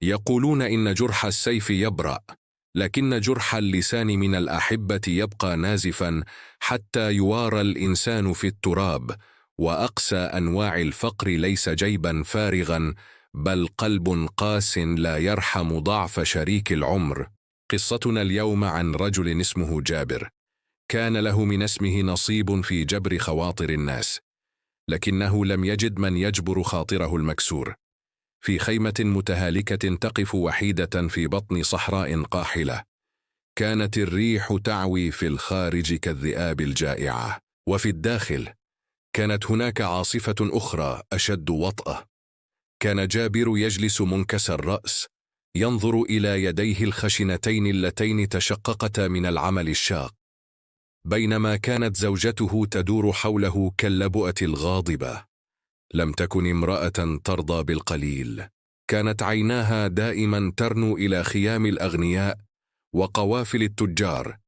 يقولون إن جرح السيف يبرأ، لكن جرح اللسان من الأحبة يبقى نازفا حتى يوارى الإنسان في التراب. وأقسى أنواع الفقر ليس جيبا فارغا، بل قلب قاس لا يرحم ضعف شريك العمر. قصتنا اليوم عن رجل اسمه جابر، كان له من اسمه نصيب في جبر خواطر الناس، لكنه لم يجد من يجبر خاطره المكسور. في خيمة متهالكة تقف وحيدة في بطن صحراء قاحلة، كانت الريح تعوي في الخارج كالذئاب الجائعة، وفي الداخل كانت هناك عاصفة أخرى أشد وطأة. كان جابر يجلس منكسر الرأس، ينظر إلى يديه الخشنتين اللتين تشققتا من العمل الشاق، بينما كانت زوجته تدور حوله كاللبؤة الغاضبة. لم تكن امرأة ترضى بالقليل، كانت عيناها دائما ترنو إلى خيام الأغنياء وقوافل التجار.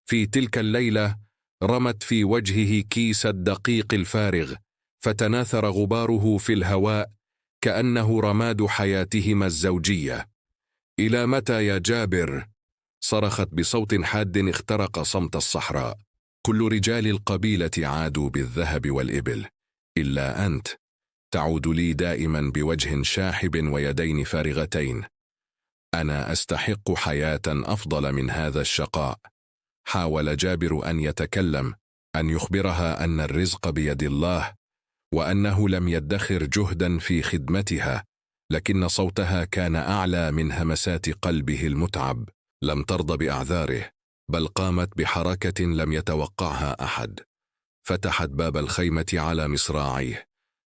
في تلك الليلة رمت في وجهه كيس الدقيق الفارغ، فتناثر غباره في الهواء كأنه رماد حياتهما الزوجية. إلى متى يا جابر؟ صرخت بصوت حاد اخترق صمت الصحراء. كل رجال القبيلة عادوا بالذهب والإبل، إلا أنت تعود لي دائما بوجه شاحب ويدين فارغتين. أنا أستحق حياة أفضل من هذا الشقاء. حاول جابر أن يتكلم، أن يخبرها أن الرزق بيد الله، وأنه لم يدخر جهدا في خدمتها، لكن صوتها كان أعلى من همسات قلبه المتعب. لم ترضى بأعذاره، بل قامت بحركة لم يتوقعها أحد. فتحت باب الخيمة على مصراعيه،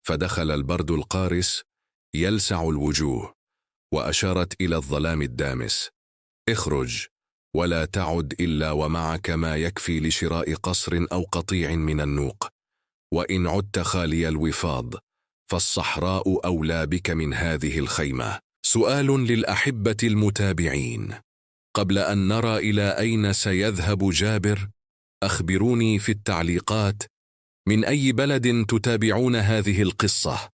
فدخل البرد القارس يلسع الوجوه، وأشارت إلى الظلام الدامس: اخرج، ولا تعد إلا ومعك ما يكفي لشراء قصر أو قطيع من النوق، وإن عدت خالي الوفاض فالصحراء أولى بك من هذه الخيمة. سؤال للأحبة المتابعين: قبل أن نرى إلى أين سيذهب جابر، أخبروني في التعليقات من أي بلد تتابعون هذه القصة،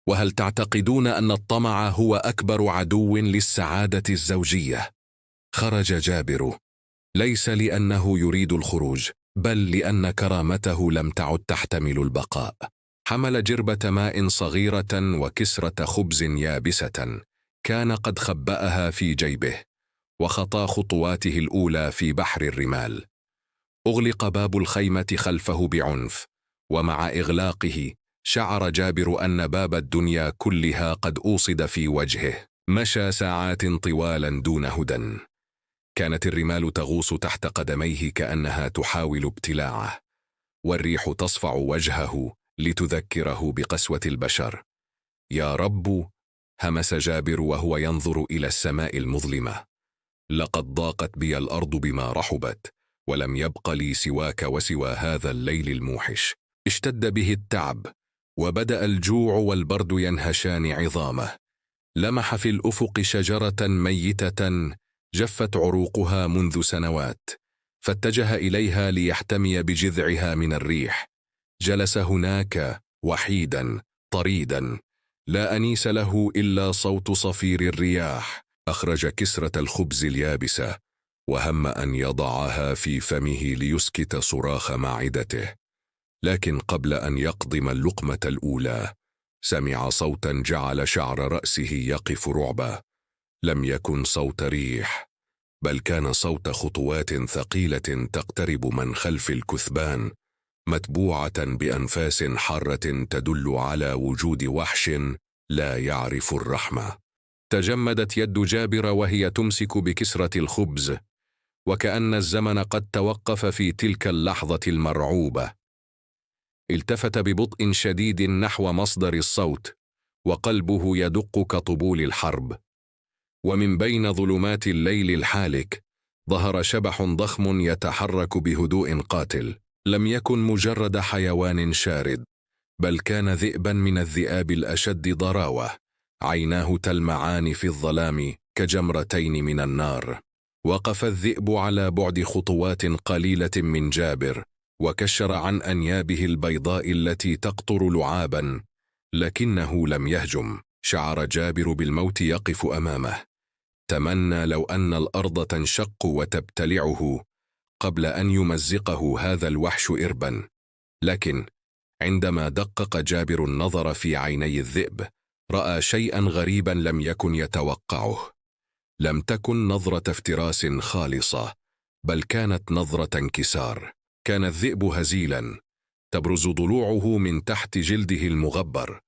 وهل تعتقدون أن الطمع هو أكبر عدو للسعادة الزوجية؟ خرج جابر ليس لأنه يريد الخروج، بل لأن كرامته لم تعد تحتمل البقاء. حمل جربة ماء صغيرة وكسرة خبز يابسة كان قد خبأها في جيبه، وخطى خطواته الأولى في بحر الرمال. أغلق باب الخيمة خلفه بعنف، ومع إغلاقه شعر جابر أن باب الدنيا كلها قد أوصد في وجهه. مشى ساعات طوالا دون هدى، كانت الرمال تغوص تحت قدميه كأنها تحاول ابتلاعه، والريح تصفع وجهه لتذكره بقسوة البشر. يا رب، همس جابر وهو ينظر إلى السماء المظلمة، لقد ضاقت بي الأرض بما رحبت، ولم يبق لي سواك وسوى هذا الليل الموحش. اشتد به التعب، وبدأ الجوع والبرد ينهشان عظامه. لمح في الأفق شجرة ميتة جفت عروقها منذ سنوات، فاتجه إليها ليحتمي بجذعها من الريح. جلس هناك وحيدا طريدا، لا أنيس له إلا صوت صفير الرياح. أخرج كسرة الخبز اليابسة، وهم أن يضعها في فمه ليسكت صراخ معدته، لكن قبل أن يقضم اللقمة الأولى سمع صوتا جعل شعر رأسه يقف رعبا. لم يكن صوت ريح، بل كان صوت خطوات ثقيلة تقترب من خلف الكثبان، متبوعة بأنفاس حارة تدل على وجود وحش لا يعرف الرحمة. تجمدت يد جابر وهي تمسك بكسرة الخبز، وكأن الزمن قد توقف في تلك اللحظة المرعوبة. التفت ببطء شديد نحو مصدر الصوت، وقلبه يدق كطبول الحرب. ومن بين ظلمات الليل الحالك ظهر شبح ضخم يتحرك بهدوء قاتل. لم يكن مجرد حيوان شارد، بل كان ذئبا من الذئاب الأشد ضراوة، عيناه تلمعان في الظلام كجمرتين من النار. وقف الذئب على بعد خطوات قليلة من جابر، وكشر عن أنيابه البيضاء التي تقطر لعابا، لكنه لم يهجم. شعر جابر بالموت يقف أمامه. تمنى لو أن الأرض تنشق وتبتلعه قبل أن يمزقه هذا الوحش إربا. لكن عندما دقق جابر النظر في عيني الذئب رأى شيئا غريبا لم يكن يتوقعه. لم تكن نظرة افتراس خالصة، بل كانت نظرة انكسار. كان الذئب هزيلا، تبرز ضلوعه من تحت جلده المغبر،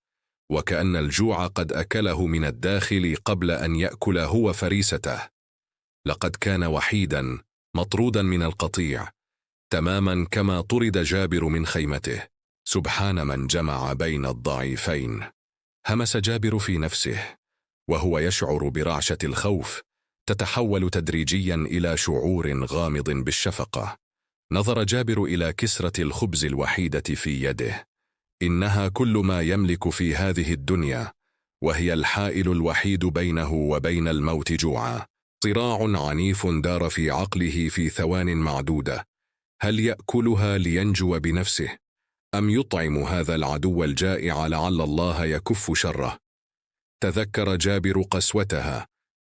وكأن الجوع قد أكله من الداخل قبل أن يأكل هو فريسته. لقد كان وحيدا مطرودا من القطيع، تماما كما طرد جابر من خيمته. سبحان من جمع بين الضعيفين. همس جابر في نفسه وهو يشعر برعشة الخوف تتحول تدريجيا إلى شعور غامض بالشفقة. نظر جابر إلى كسرة الخبز الوحيدة في يده. إنها كل ما يملك في هذه الدنيا، وهي الحائل الوحيد بينه وبين الموت جوعا. صراع عنيف دار في عقله في ثوان معدودة. هل يأكلها لينجو بنفسه، أم يطعم هذا العدو الجائع لعل الله يكف شره؟ تذكر جابر قسوتها،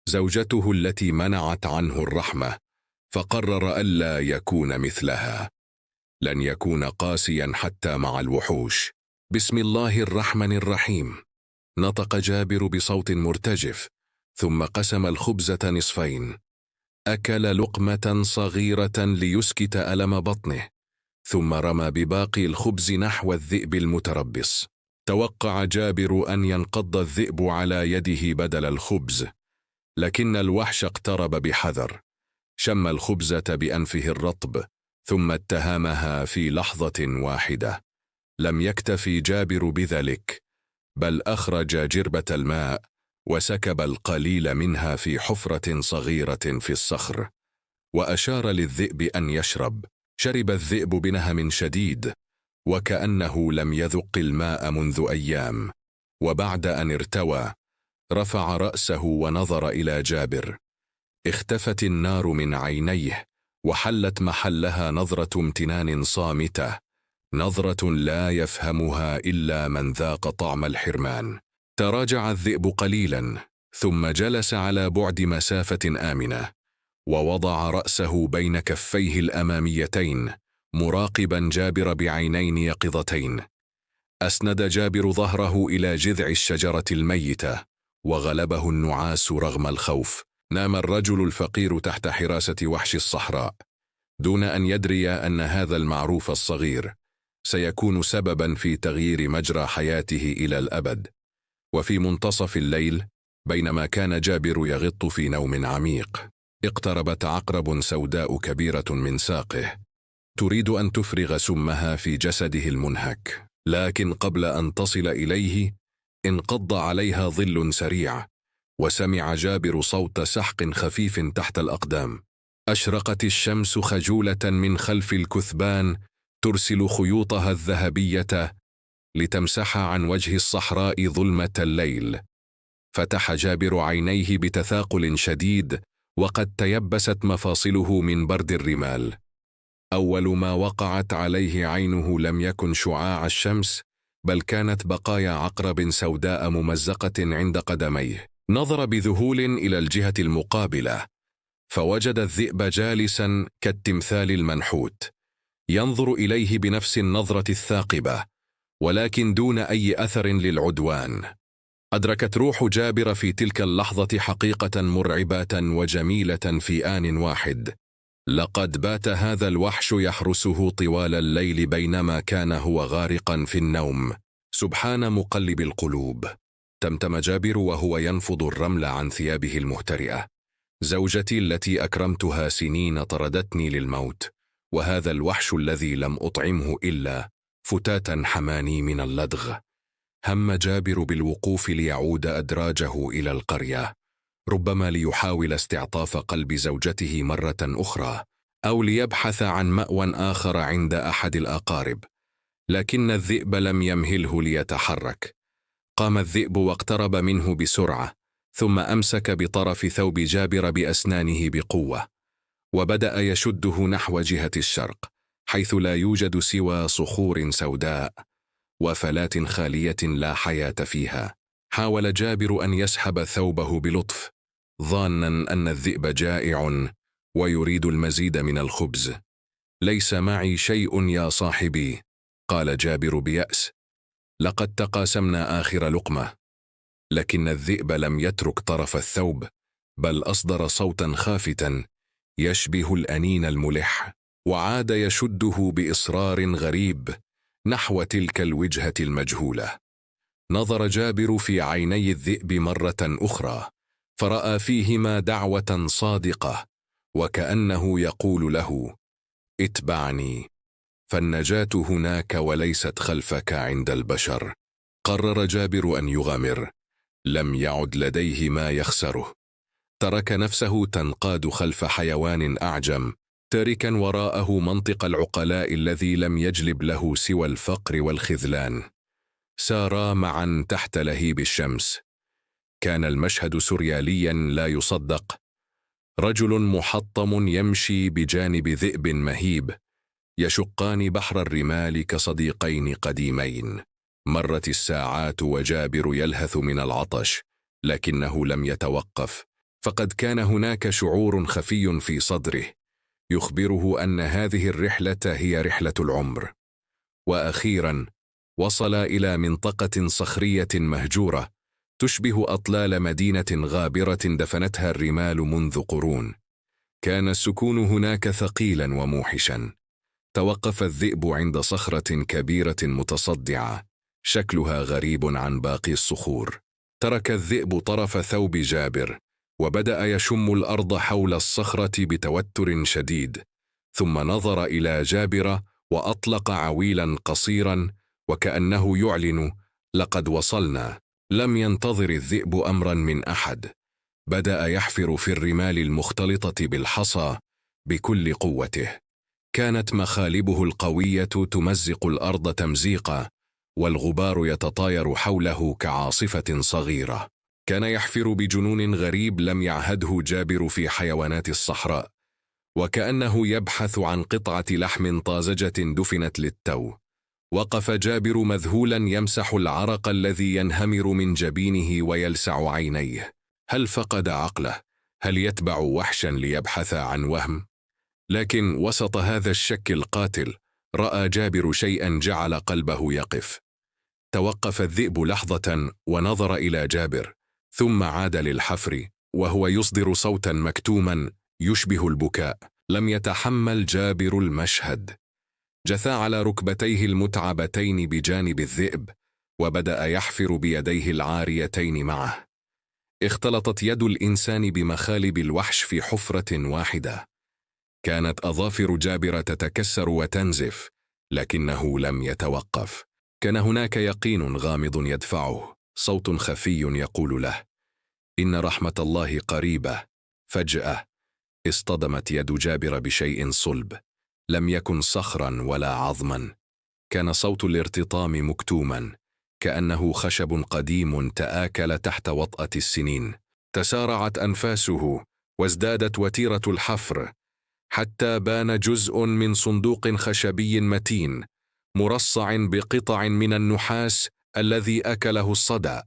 زوجته التي منعت عنه الرحمة، فقرر ألا يكون مثلها. لن يكون قاسيا حتى مع الوحوش. بسم الله الرحمن الرحيم. نطق جابر بصوت مرتجف، ثم قسم الخبزة نصفين. أكل لقمة صغيرة ليسكت ألم بطنه، ثم رمى بباقي الخبز نحو الذئب المتربص. توقع جابر أن ينقض الذئب على يده بدل الخبز، لكن الوحش اقترب بحذر. شم الخبزة بأنفه الرطب، ثم اتهمها في لحظة واحدة. لم يكتفي جابر بذلك، بل أخرج جربة الماء وسكب القليل منها في حفرة صغيرة في الصخر، وأشار للذئب أن يشرب. شرب الذئب بنهم شديد، وكأنه لم يذق الماء منذ أيام. وبعد أن ارتوى رفع رأسه ونظر إلى جابر. اختفت النار من عينيه، وحلت محلها نظرة امتنان صامتة، نظرة لا يفهمها إلا من ذاق طعم الحرمان. تراجع الذئب قليلا، ثم جلس على بعد مسافة آمنة، ووضع رأسه بين كفيه الأماميتين، مراقبا جابر بعينين يقظتين. أسند جابر ظهره إلى جذع الشجرة الميتة، وغلبه النعاس رغم الخوف. نام الرجل الفقير تحت حراسة وحش الصحراء، دون أن يدري أن هذا المعروف الصغير سيكون سببا في تغيير مجرى حياته إلى الأبد. وفي منتصف الليل، بينما كان جابر يغط في نوم عميق، اقتربت عقرب سوداء كبيرة من ساقه، تريد أن تفرغ سمها في جسده المنهك. لكن قبل أن تصل إليه انقض عليها ظل سريع، وسمع جابر صوت سحق خفيف تحت الأقدام. أشرقت الشمس خجولة من خلف الكثبان، ترسل خيوطها الذهبية لتمسح عن وجه الصحراء ظلمة الليل. فتح جابر عينيه بتثاقل شديد، وقد تيبست مفاصله من برد الرمال. أول ما وقعت عليه عينه لم يكن شعاع الشمس، بل كانت بقايا عقرب سوداء ممزقة عند قدميه. نظر بذهول إلى الجهة المقابلة، فوجد الذئب جالسا كالتمثال المنحوت، ينظر إليه بنفس النظرة الثاقبة، ولكن دون أي أثر للعدوان. أدركت روح جابر في تلك اللحظة حقيقة مرعبة وجميلة في آن واحد. لقد بات هذا الوحش يحرسه طوال الليل بينما كان هو غارقا في النوم. سبحان مقلب القلوب. تمتم جابر وهو ينفض الرمل عن ثيابه المهترئة. زوجتي التي أكرمتها سنين طردتني للموت، وهذا الوحش الذي لم أطعمه إلا فتاة حماني من اللدغ. هم جابر بالوقوف ليعود أدراجه إلى القرية، ربما ليحاول استعطاف قلب زوجته مرة أخرى، أو ليبحث عن مأوى آخر عند أحد الأقارب. لكن الذئب لم يمهله ليتحرك. قام الذئب واقترب منه بسرعة، ثم أمسك بطرف ثوب جابر بأسنانه بقوة، وبدأ يشده نحو جهة الشرق، حيث لا يوجد سوى صخور سوداء وفلات خالية لا حياة فيها. حاول جابر أن يسحب ثوبه بلطف، ظانا أن الذئب جائع ويريد المزيد من الخبز. ليس معي شيء يا صاحبي، قال جابر بيأس، لقد تقاسمنا آخر لقمة. لكن الذئب لم يترك طرف الثوب، بل أصدر صوتا خافتا يشبه الأنين الملح، وعاد يشده بإصرار غريب نحو تلك الوجهة المجهولة. نظر جابر في عيني الذئب مرة أخرى، فرأى فيهما دعوة صادقة، وكأنه يقول له: اتبعني، فالنجاة هناك وليست خلفك عند البشر. قرر جابر أن يغامر، لم يعد لديه ما يخسره. ترك نفسه تنقاد خلف حيوان أعجم، تاركا وراءه منطق العقلاء الذي لم يجلب له سوى الفقر والخذلان. سارا معا تحت لهيب الشمس. كان المشهد سرياليا لا يصدق. رجل محطم يمشي بجانب ذئب مهيب، يشقان بحر الرمال كصديقين قديمين. مرت الساعات وجابر يلهث من العطش، لكنه لم يتوقف، فقد كان هناك شعور خفي في صدره يخبره أن هذه الرحلة هي رحلة العمر. وأخيرا وصل إلى منطقة صخرية مهجورة تشبه أطلال مدينة غابرة دفنتها الرمال منذ قرون. كان السكون هناك ثقيلا وموحشا. توقف الذئب عند صخرة كبيرة متصدعة، شكلها غريب عن باقي الصخور. ترك الذئب طرف ثوب جابر، وبدأ يشم الأرض حول الصخرة بتوتر شديد، ثم نظر إلى جابر وأطلق عويلا قصيرا وكأنه يعلن: لقد وصلنا. لم ينتظر الذئب أمرا من أحد، بدأ يحفر في الرمال المختلطة بالحصى بكل قوته. كانت مخالبه القوية تمزق الأرض تمزيقا، والغبار يتطاير حوله كعاصفة صغيرة. كان يحفر بجنون غريب لم يعهده جابر في حيوانات الصحراء، وكأنه يبحث عن قطعة لحم طازجة دفنت للتو. وقف جابر مذهولا يمسح العرق الذي ينهمر من جبينه ويلسع عينيه. هل فقد عقله؟ هل يتبع وحشا ليبحث عن وهم؟ لكن وسط هذا الشك القاتل رأى جابر شيئا جعل قلبه يقف. توقف الذئب لحظة ونظر إلى جابر، ثم عاد للحفر وهو يصدر صوتا مكتوما يشبه البكاء. لم يتحمل جابر المشهد، جثى على ركبتيه المتعبتين بجانب الذئب، وبدأ يحفر بيديه العاريتين معه. اختلطت يد الإنسان بمخالب الوحش في حفرة واحدة. كانت أظافر جابر تتكسر وتنزف، لكنه لم يتوقف. كان هناك يقين غامض يدفعه، صوت خفي يقول له: إن رحمة الله قريبة. فجأة اصطدمت يد جابر بشيء صلب، لم يكن صخرا ولا عظما. كان صوت الارتطام مكتوما، كأنه خشب قديم تآكل تحت وطأة السنين. تسارعت أنفاسه وازدادت وتيرة الحفر، حتى بان جزء من صندوق خشبي متين مرصع بقطع من النحاس الذي أكله الصدى.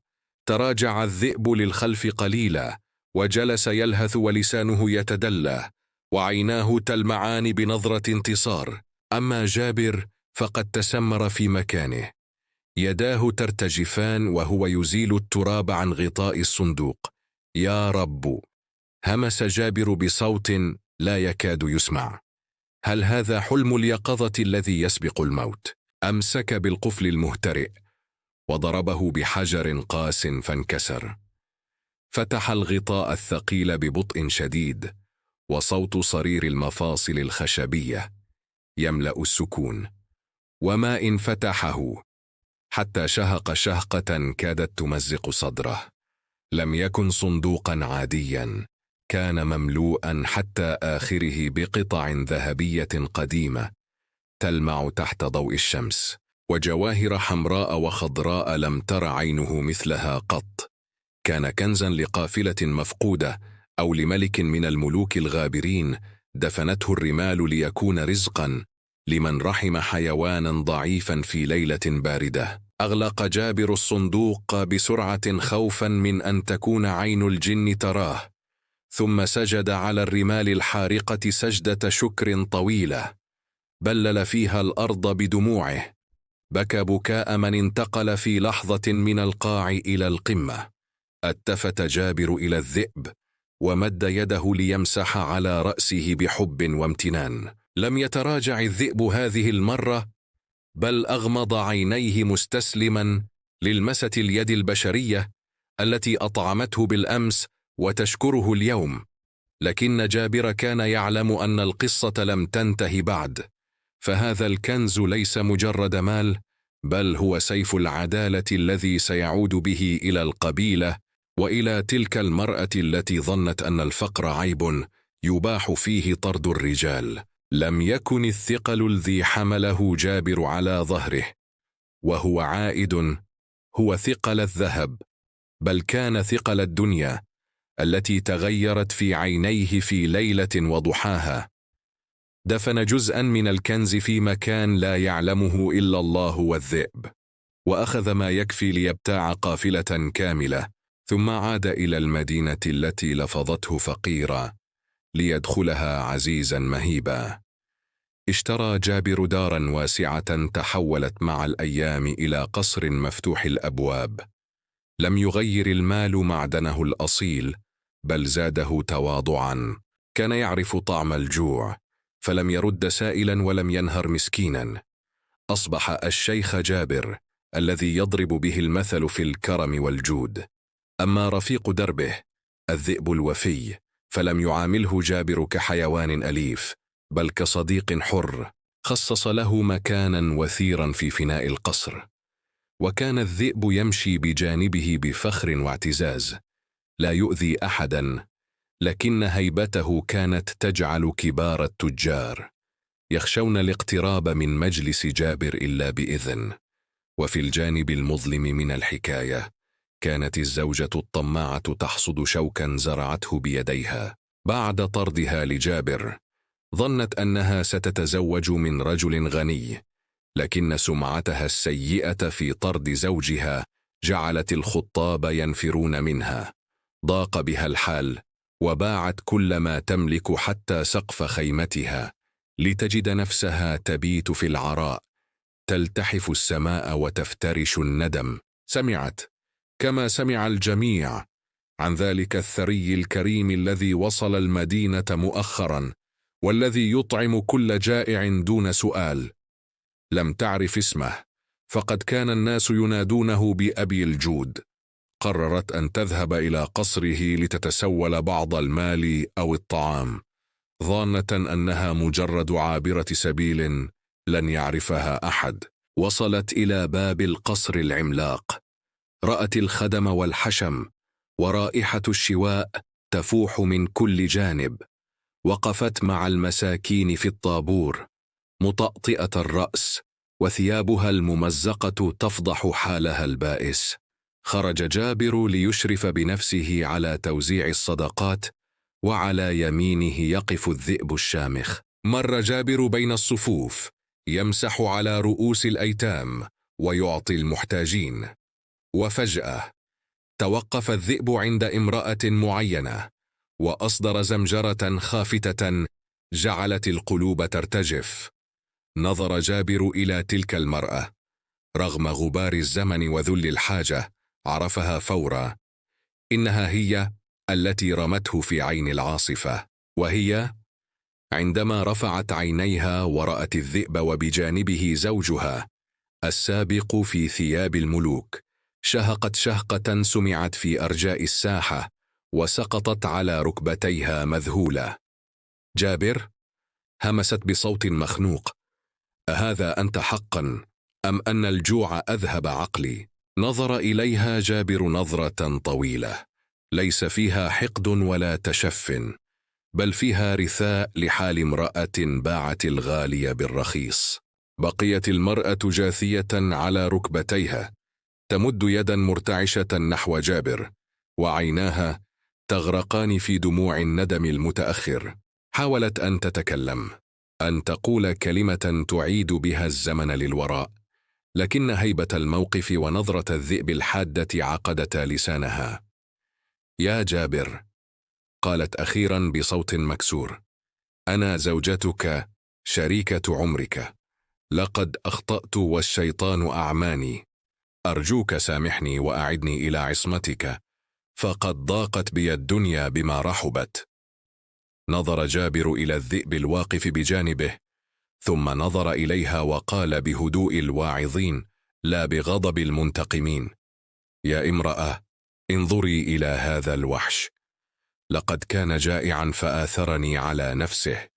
تراجع الذئب للخلف قليلا، وجلس يلهث ولسانه يتدلى، وعيناه تلمعان بنظرة انتصار. أما جابر فقد تسمر في مكانه، يداه ترتجفان وهو يزيل التراب عن غطاء الصندوق. يا رب، همس جابر بصوت لا يكاد يسمع. هل هذا حلم اليقظة الذي يسبق الموت؟ أمسك بالقفل المهترئ وضربه بحجر قاس فانكسر. فتح الغطاء الثقيل ببطء شديد، وصوت صرير المفاصل الخشبية يملأ السكون. وما إن فتحه حتى شهق شهقة كادت تمزق صدره. لم يكن صندوقا عاديا، كان مملوءا حتى آخره بقطع ذهبية قديمة تلمع تحت ضوء الشمس، وجواهر حمراء وخضراء لم تر عينه مثلها قط. كان كنزا لقافلة مفقودة أو لملك من الملوك الغابرين دفنته الرمال ليكون رزقا لمن رحم حيوانا ضعيفا في ليلة باردة. أغلق جابر الصندوق بسرعة خوفا من أن تكون عين الجن تراه، ثم سجد على الرمال الحارقة سجدة شكر طويلة، بلل فيها الأرض بدموعه، بكى بكاء من انتقل في لحظة من القاع إلى القمة. التفت جابر إلى الذئب ومد يده ليمسح على رأسه بحب وامتنان. لم يتراجع الذئب هذه المرة، بل أغمض عينيه مستسلما للمسة اليد البشرية التي أطعمته بالأمس وتشكره اليوم. لكن جابر كان يعلم أن القصة لم تنته بعد، فهذا الكنز ليس مجرد مال، بل هو سيف العدالة الذي سيعود به إلى القبيلة وإلى تلك المرأة التي ظنت أن الفقر عيب يباح فيه طرد الرجال. لم يكن الثقل الذي حمله جابر على ظهره وهو عائد هو ثقل الذهب، بل كان ثقل الدنيا التي تغيرت في عينيه في ليلة وضحاها. دفن جزءا من الكنز في مكان لا يعلمه إلا الله والذئب، وأخذ ما يكفي ليبتاع قافلة كاملة، ثم عاد إلى المدينة التي لفظته فقيرة ليدخلها عزيزا مهيبا. اشترى جابر دارا واسعة تحولت مع الأيام إلى قصر مفتوح الأبواب. لم يغير المال معدنه الأصيل، بل زاده تواضعا. كان يعرف طعم الجوع، فلم يرد سائلا ولم ينهر مسكينا. أصبح الشيخ جابر الذي يضرب به المثل في الكرم والجود. أما رفيق دربه الذئب الوفي، فلم يعامله جابر كحيوان أليف، بل كصديق حر. خصص له مكانا وثيرا في فناء القصر، وكان الذئب يمشي بجانبه بفخر واعتزاز، لا يؤذي أحدا، لكن هيبته كانت تجعل كبار التجار يخشون الاقتراب من مجلس جابر إلا بإذن. وفي الجانب المظلم من الحكاية كانت الزوجة الطماعة تحصد شوكا زرعته بيديها. بعد طردها لجابر ظنت أنها ستتزوج من رجل غني، لكن سمعتها السيئة في طرد زوجها جعلت الخطاب ينفرون منها. ضاق بها الحال، وباعت كل ما تملك حتى سقف خيمتها، لتجد نفسها تبيت في العراء، تلتحف السماء وتفترش الندم. سمعت كما سمع الجميع عن ذلك الثري الكريم الذي وصل المدينة مؤخرا، والذي يطعم كل جائع دون سؤال. لم تعرف اسمه، فقد كان الناس ينادونه بأبي الجود. قررت أن تذهب إلى قصره لتتسول بعض المال أو الطعام، ظانة أنها مجرد عابرة سبيل لن يعرفها أحد. وصلت إلى باب القصر العملاق، رأت الخدم والحشم ورائحة الشواء تفوح من كل جانب. وقفت مع المساكين في الطابور مطأطئة الرأس، وثيابها الممزقة تفضح حالها البائس. خرج جابر ليشرف بنفسه على توزيع الصدقات، وعلى يمينه يقف الذئب الشامخ. مر جابر بين الصفوف يمسح على رؤوس الأيتام ويعطي المحتاجين، وفجأة توقف الذئب عند امرأة معينة، وأصدر زمجرة خافتة جعلت القلوب ترتجف. نظر جابر إلى تلك المرأة، رغم غبار الزمن وذل الحاجة عرفها فورا. إنها هي التي رمته في عين العاصفة. وهي عندما رفعت عينيها ورأت الذئب وبجانبه زوجها السابق في ثياب الملوك، شهقت شهقة سمعت في أرجاء الساحة، وسقطت على ركبتيها مذهولة. جابر، همست بصوت مخنوق، أهذا أنت حقا، أم أن الجوع أذهب عقلي؟ نظر إليها جابر نظرة طويلة ليس فيها حقد ولا تشف، بل فيها رثاء لحال امرأة باعت الغالي بالرخيص. بقيت المرأة جاثية على ركبتيها، تمد يدا مرتعشة نحو جابر، وعيناها تغرقان في دموع الندم المتأخر. حاولت أن تتكلم، أن تقول كلمة تعيد بها الزمن للوراء، لكن هيبة الموقف ونظرة الذئب الحادة عقدتا لسانها. يا جابر، قالت أخيرا بصوت مكسور، أنا زوجتك شريكة عمرك، لقد أخطأت والشيطان أعماني، أرجوك سامحني وأعدني إلى عصمتك، فقد ضاقت بي الدنيا بما رحبت. نظر جابر إلى الذئب الواقف بجانبه، ثم نظر إليها وقال بهدوء الواعظين لا بغضب المنتقمين: يا امرأة، انظري إلى هذا الوحش، لقد كان جائعا فآثرني على نفسه،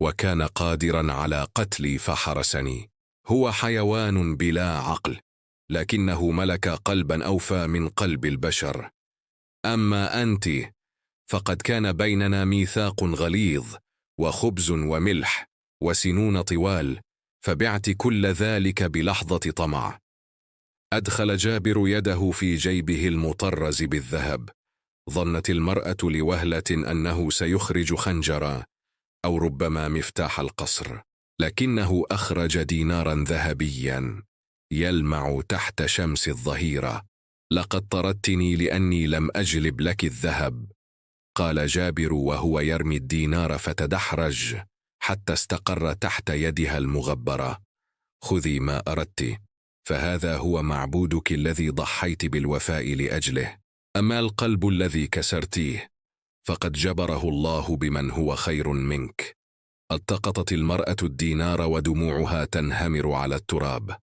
وكان قادرا على قتلي فحرسني. هو حيوان بلا عقل، لكنه ملك قلبا أوفى من قلب البشر. أما أنت فقد كان بيننا ميثاق غليظ وخبز وملح وسنون طوال، فبعت كل ذلك بلحظة طمع. أدخل جابر يده في جيبه المطرز بالذهب. ظنت المرأة لوهلة أنه سيخرج خنجرا أو ربما مفتاح القصر، لكنه أخرج دينارا ذهبيا يلمع تحت شمس الظهيرة. لقد طردتني لأني لم أجلب لك الذهب، قال جابر وهو يرمي الدينار فتدحرج حتى استقر تحت يدها المغبرة. خذي ما أردت، فهذا هو معبودك الذي ضحيت بالوفاء لأجله. أما القلب الذي كسرتيه فقد جبره الله بمن هو خير منك. التقطت المرأة الدينار ودموعها تنهمر على التراب.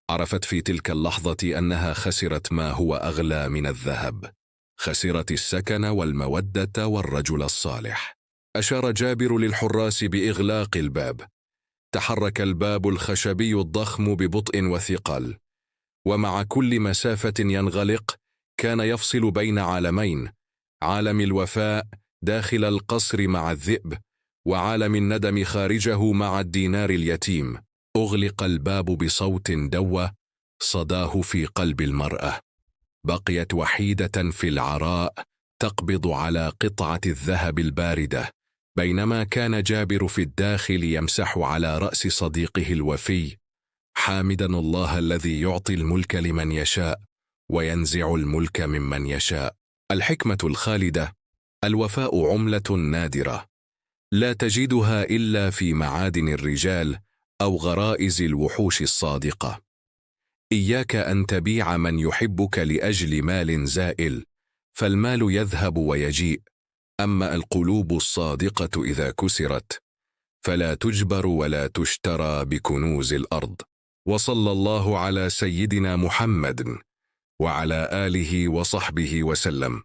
عرفت في تلك اللحظة أنها خسرت ما هو أغلى من الذهب، خسرت السكن والمودة والرجل الصالح. أشار جابر للحراس بإغلاق الباب. تحرك الباب الخشبي الضخم ببطء وثقل، ومع كل مسافة ينغلق كان يفصل بين عالمين: عالم الوفاء داخل القصر مع الذئب، وعالم الندم خارجه مع الدينار اليتيم. أغلق الباب بصوت دوى صداه في قلب المرأة. بقيت وحيدة في العراء تقبض على قطعة الذهب الباردة، بينما كان جابر في الداخل يمسح على رأس صديقه الوفي، حامدا الله الذي يعطي الملك لمن يشاء وينزع الملك ممن يشاء. الحكمة الخالدة: الوفاء عملة نادرة لا تجدها إلا في معادن الرجال أو غرائز الوحوش الصادقة. إياك أن تبيع من يحبك لأجل مال زائل، فالمال يذهب ويجيء، أما القلوب الصادقة إذا كسرت فلا تجبر ولا تشترى بكنوز الأرض. وصلى الله على سيدنا محمد وعلى آله وصحبه وسلم.